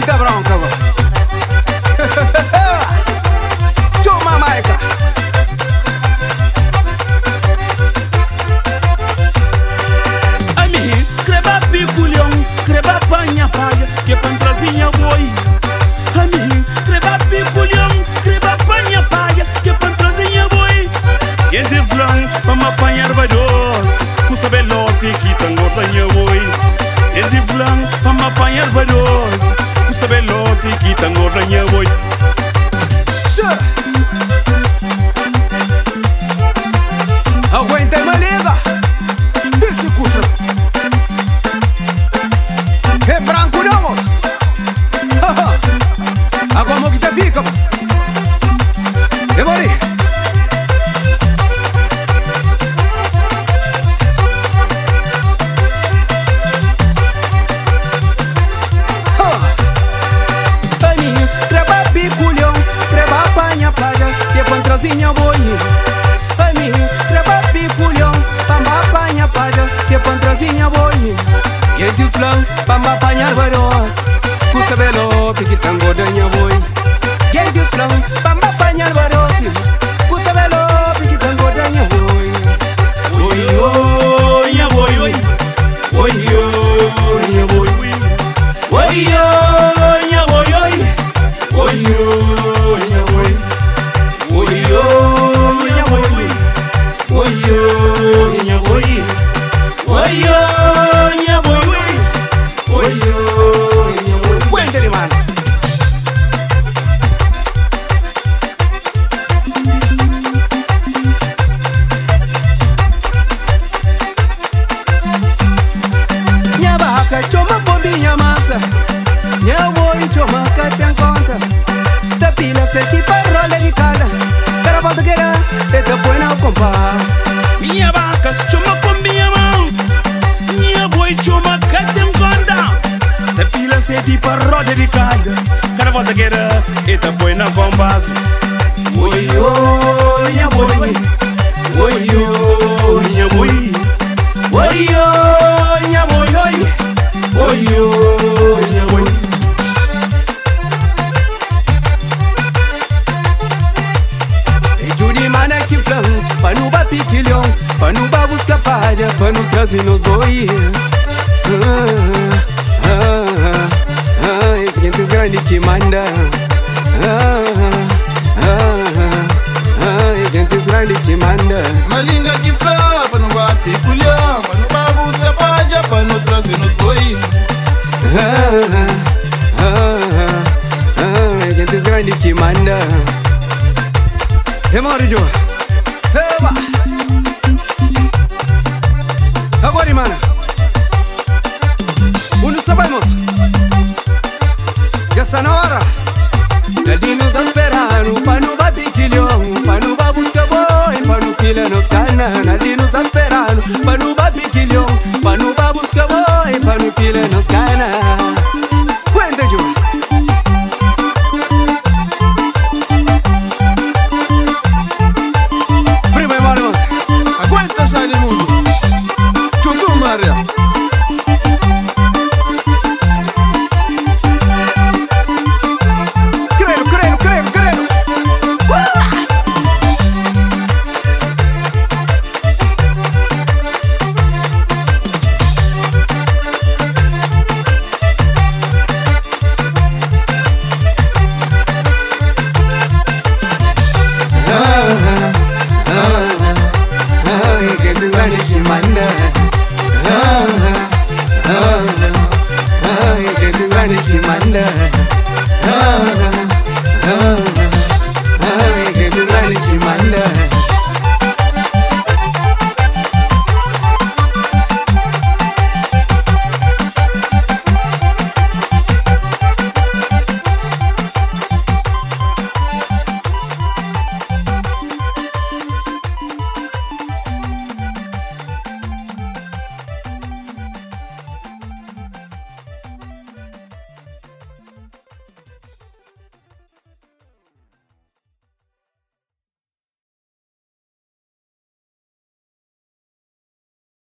muita bronca, vó. Chuma Maica. Ami, creba piculhão, creba panha paia, que pantrazinha boi. Ami, creba piculhão, creba panha paia, que pantrazinha boi. Esse flan, vamos apanhar vados, com saber lote que tangordanha boi. Esse flan, vamos apanhar vados, com saber lote que tangordanha boi. Aguenta, me liga. Desse curso. É branco, não, moço. Agora mo que te fica. Demorei. Treba biculhão, treba panha praia, que pantrazinha boi. Ami, treba biculhão, pamba panha praia, que pantrazinha boi. Que de flan, pamba apanhar varos, custa velo, que tangodanha boi. Que de flan, pamba apanhar varos, custa velo, que tangodanha boi. Oi, oi, ya boi, oi. Oi, oi, ya boi, oi. Oi, oi, ya boi, oi. Oi, oi, ya boi. Oi, oi, ya boi, oi. Oi, oi, ya boi. Oi, oi, ya boi, oi. Oi, oi, ya boi. Cuéntale, mano. Minha vaca choma bombinha massa. Minha boi choma que tem conta. Da pila se tipo rola de cada. Pero volta que era, te põe no compás. Minha vaca chama com minha mão. Minha boi chama que tem conta. Da pila se tipo roda de cada. Cada volta que era, e te põe no compás. Oi, oi, ya boi. Oi, oi, ya boi. Oi, oi, ya boi, oi. Oi, oi, ya boi. Juri mana que flan, pa não ba piquilhão, pa não ba busca palha, pa não trazer nos boi. Gente grande que manda. Gente grande que manda. Malinga que flá, pa não ba piculhão, pa não ba busca palha, pa não trazer nos boi. Gente grande que manda. Demora, Joe. Eba! Agora, mana. Não sabemos. Já está na hora. Ali nos esperando, pa não bater quilhão, pa não ba buscar boi, pa não quilha nos cana. Ali nos esperando, pa não bater quilhão, pa não ba buscar boi, pa não quilha nos cana. Cuenta, Joe. Aguenta, sai do mundo. Chuchu, Maria. Creio, creio, creio, creio. Gente grande que manda. Gente grande que manda.